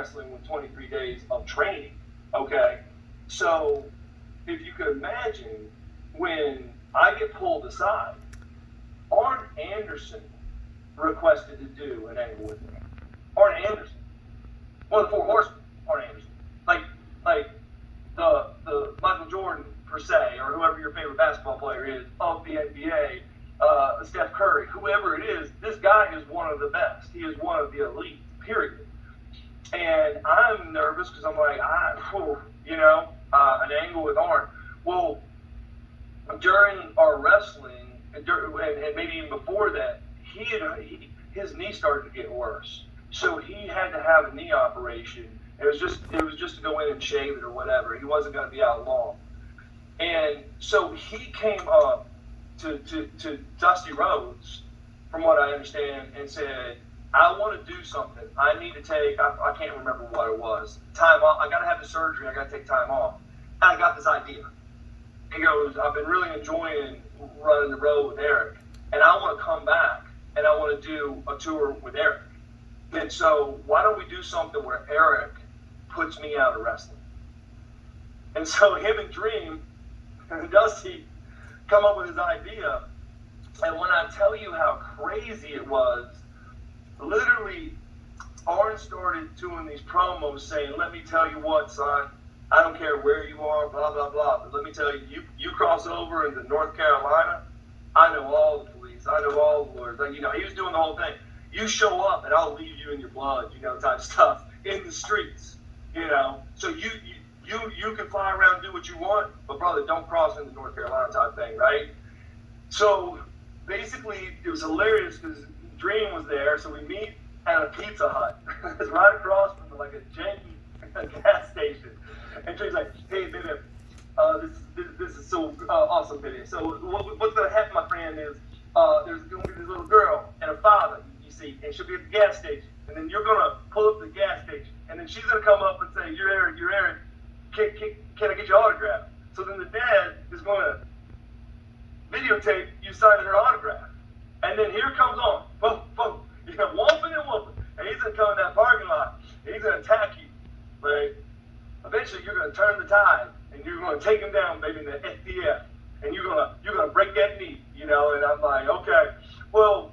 wrestling with 23 days of training. Okay, so if you could imagine when I get pulled aside, Arn Anderson requested to do an angle with me. Arn Anderson, one of the four horsemen. Arn Anderson, like the Michael Jordan per se, or whoever your favorite basketball player is of the NBA, Steph Curry, whoever it is, this guy is one of the best. He is one of the elite. Period. And I'm nervous because I'm like, an angle with Arn. Well, during our wrestling, and maybe even before that, his knee started to get worse. So he had to have a knee operation. It was just to go in and shave it or whatever. He wasn't going to be out long. And so he came up to Dusty Rhodes, from what I understand, and said, I want to do something. I need to take, I can't remember what it was, time off. I got to have the surgery. I got to take time off. And I got this idea. He goes, I've been really enjoying running the road with Erik, and I want to come back, and I want to do a tour with Erik. And so why don't we do something where Erik puts me out of wrestling? And so him and Dream and Dusty come up with his idea. And when I tell you how crazy it was, literally, Arn started doing these promos saying, let me tell you what, son, I don't care where you are, blah, blah, blah. But let me tell you, you cross over into North Carolina, I know all the police. I know all the lawyers. Like, he was doing the whole thing. You show up and I'll leave you in your blood, type stuff in the streets, So you can fly around and do what you want, but brother, don't cross into North Carolina type thing, right? So basically, it was hilarious because Dream was there, so we meet at a Pizza Hut. It's right across from like a janky gas station. And Dream's like, hey, baby, this is so awesome, baby. So what's going to happen, my friend, is there's going to be this little girl and her father, you see, and she'll be at the gas station. And then you're going to pull up to the gas station. And then she's going to come up and say, you're Erik. Can I get your autograph? So then the dad is going to videotape you signing her autograph. And then here comes on, boom, boom, whooping and whooping. And he's going to come in that parking lot, and he's going to attack you. Right? Eventually, you're going to turn the tide, and you're going to take him down, baby, in the FDF. And you're gonna break that knee, And I'm like, okay. Well,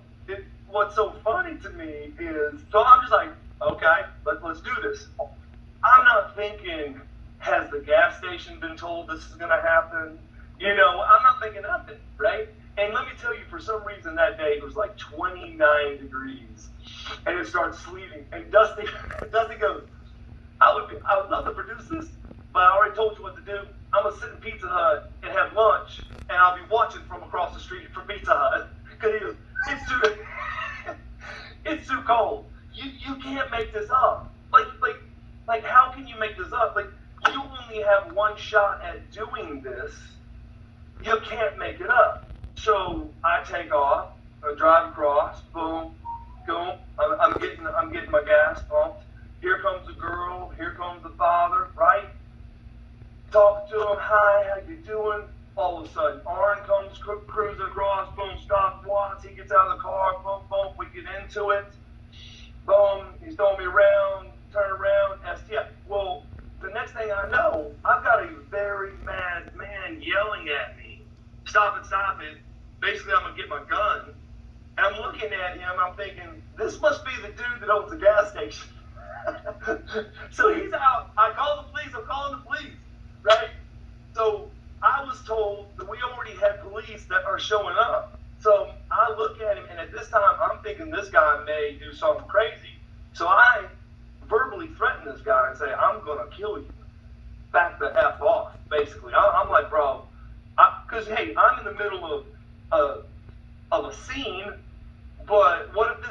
what's so funny to me is, so I'm just like, okay, let's do this. I'm not thinking, has the gas station been told this is going to happen? I'm not thinking nothing, right? And let me tell you, for some reason that day it was like 29 degrees, and it started sleeting. And Dusty goes, I would love to produce this, but I already told you what to do. I'm gonna sit in Pizza Hut and have lunch, and I'll be watching from across the street from Pizza Hut because he goes, it's too cold. You can't make this up. Like how can you make this up? Like, you only have one shot at doing this. You can't make it up. So I take off, I drive across, boom, boom. I'm getting my gas pumped. Here comes the girl, here comes the father, right? Talk to him, hi, how you doing? All of a sudden, Arn comes cruising across, boom, stop, Watts, he gets out of the car, boom, boom, we get into it. Boom, he's throwing me around, turn around, STI. Well, the next thing I know, I've got a very mad man yelling at me. Stop it. Basically, I'm going to get my gun. And I'm looking at him, I'm thinking, this must be the dude that owns the gas station. So he's out. I'm calling the police, right? So I was told that we already had police that are showing up. So I look at him, and at this time, I'm thinking this guy may do something crazy. So I verbally threaten this guy and say, I'm going to kill you. Back the F off, basically. I'm like, bro, because, hey, I'm in the middle of a scene, but what if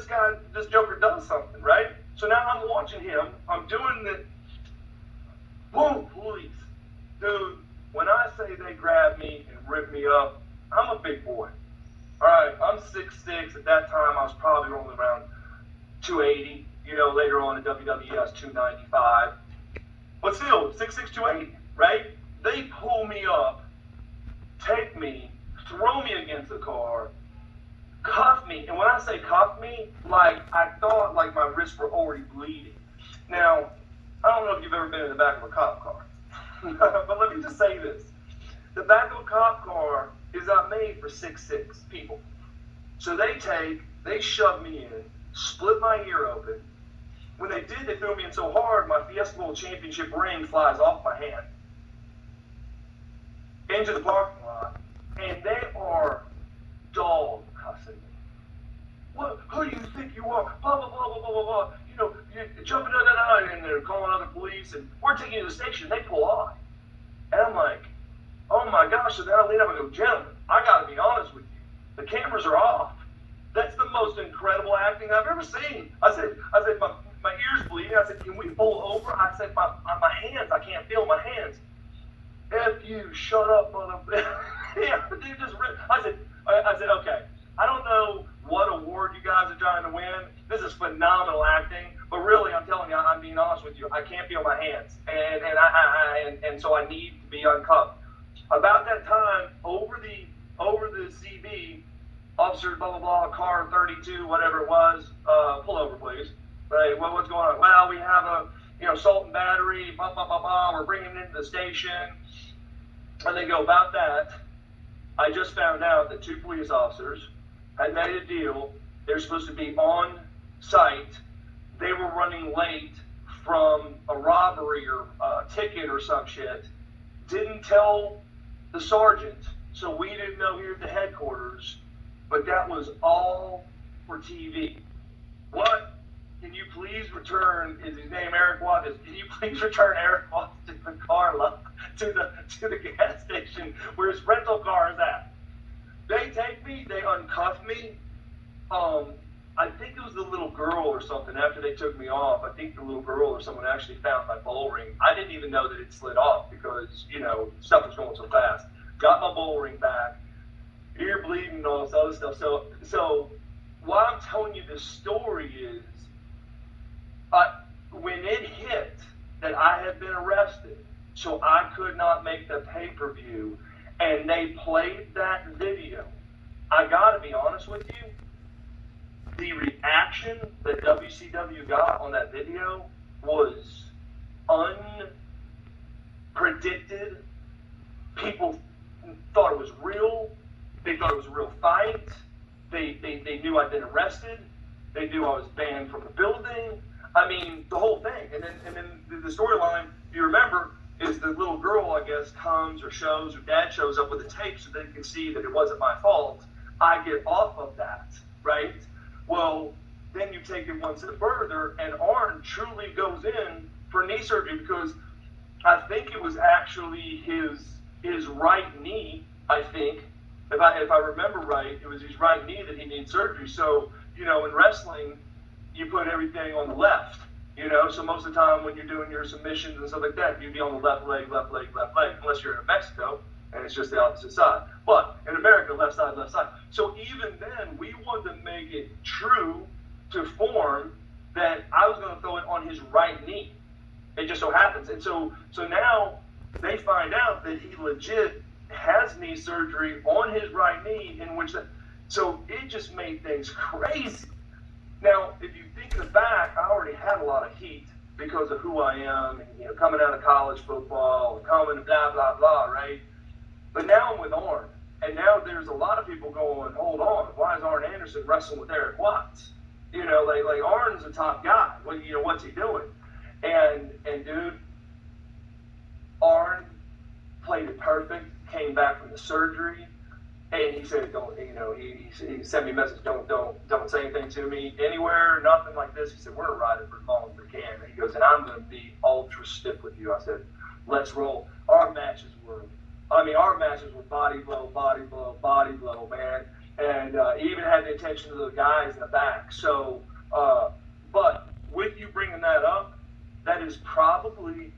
this Joker does something, right? So now I'm watching him. I'm doing the, whoa, police. Dude, when I say they grab me and rip me up, I'm a big boy. All right, I'm 6'6". At that time, I was probably only around 280. Later on in WWE, I was 295. But still, 6'6", 280, right? They pull me up, take me, throw me against the car, cuff me. And when I say cuff me, like, I thought like my wrists were already bleeding. Now, you've ever been in the back of a cop car. But let me just say this. The back of a cop car is not made for 6'6" people. So they shoved me in, split my ear open. When they did, they threw me in so hard, my Fiesta Bowl championship ring flies off my hand into the parking lot, and they are dog cussing me. What? Who do you think you are? Blah, blah, blah, blah, blah, blah, blah. You know, you're jumping, and they're calling other police, and we're taking you to the station. They pull off. And I'm like, oh my gosh. So then I lean up and go, gentlemen, I got to be honest with you. The cameras are off. That's the most incredible acting I've ever seen. I said, my ears bleeding. I said, can we pull over? I said, my hands, I can't feel my hands. F you, shut up, motherfucker. Yeah, they just ripped. I said, okay, I don't know what award you guys are trying to win. This is phenomenal acting, but really, I'm telling you, I'm being honest with you. I can't feel my hands, and so I need to be uncuffed. About that time, over the CB, officer, blah blah blah, car 32, whatever it was, pull over, please. Right, what's going on? Well, we have a assault and battery, blah blah blah blah. We're bringing him into the station, and they go about that. I just found out that 2 police officers had made a deal. They're supposed to be on site. They were running late from a robbery or a ticket or some shit. Didn't tell the sergeant, so we didn't know here at the headquarters. But that was all for TV. What? Can you please return? Is his name Erik Watts? Can you please return Erik Watts to the car lot, to the gas station where his rental car is at? They take me. They uncuff me. I think it was the little girl or something. After they took me off, I think the little girl or someone actually found my bowl ring. I didn't even know that it slid off because stuff was going so fast. Got my bowl ring back. Ear bleeding and all this other stuff. So why I'm telling you this story is, when it hit that I had been arrested, so I could not make the pay-per-view, and they played that video, I gotta be honest with you, the reaction that WCW got on that video was unpredicted. People thought it was real. They thought it was a real fight. They knew I'd been arrested. They knew I was banned from the building. I mean, the whole thing. And then the storyline, if you remember, is the little girl, I guess, comes or shows, or dad shows up with a tape so they can see that it wasn't my fault. I get off of that, right? Well, then you take it one step further, and Arn truly goes in for knee surgery because I think it was actually his right knee, I think. If I remember right, it was his right knee that he needed surgery. So, in wrestling, you put everything on the left, so most of the time when you're doing your submissions and stuff like that, you'd be on the left leg, unless you're in Mexico, and it's just the opposite side. But in America, left side. So even then, we wanted to make it true to form that I was going to throw it on his right knee. It just so happens. And so now they find out that he legit has knee surgery on his right knee, so it just made things crazy. Now, if you think in the back, I already had a lot of heat because of who I am, and, coming out of college football, coming blah, blah, blah, right? But now I'm with Arn, and now there's a lot of people going, hold on, why is Arn Anderson wrestling with Erik Watts? Like Arn's a top guy. What's he doing? And dude, Arn played it perfect, came back from the surgery, and he said, he sent me a message, don't say anything to me anywhere, nothing like this. He said, we're going to ride it for as long as we can. And he goes, and I'm going to be ultra stiff with you. I said, let's roll. Our matches were body blow, man. And he even had the attention of the guys in the back. So, but with you bringing that up, that is probably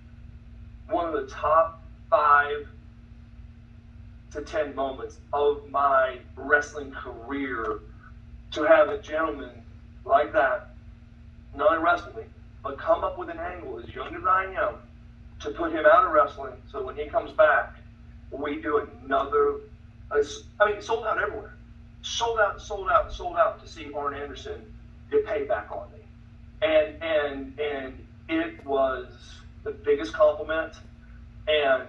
one of the top 5 to 10 moments of my wrestling career, to have a gentleman like that, not only wrestle me, but come up with an angle as young as I am, to put him out of wrestling, so when he comes back, we do another, sold out everywhere. Sold out to see Arn Anderson get payback on me. And it was the biggest compliment, and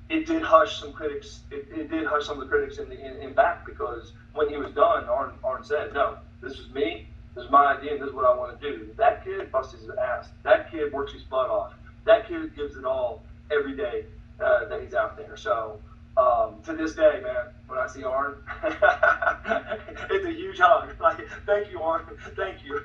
it did hush some critics. It did hush some of the critics in back, because when he was done, Arn said, "No, this is me. This is my idea. And this is what I want to do." That kid busts his ass. That kid works his butt off. That kid gives it all every day that he's out there. So to this day, man, when I see Arn, it's a huge hug. Like, thank you, Arn. Thank you.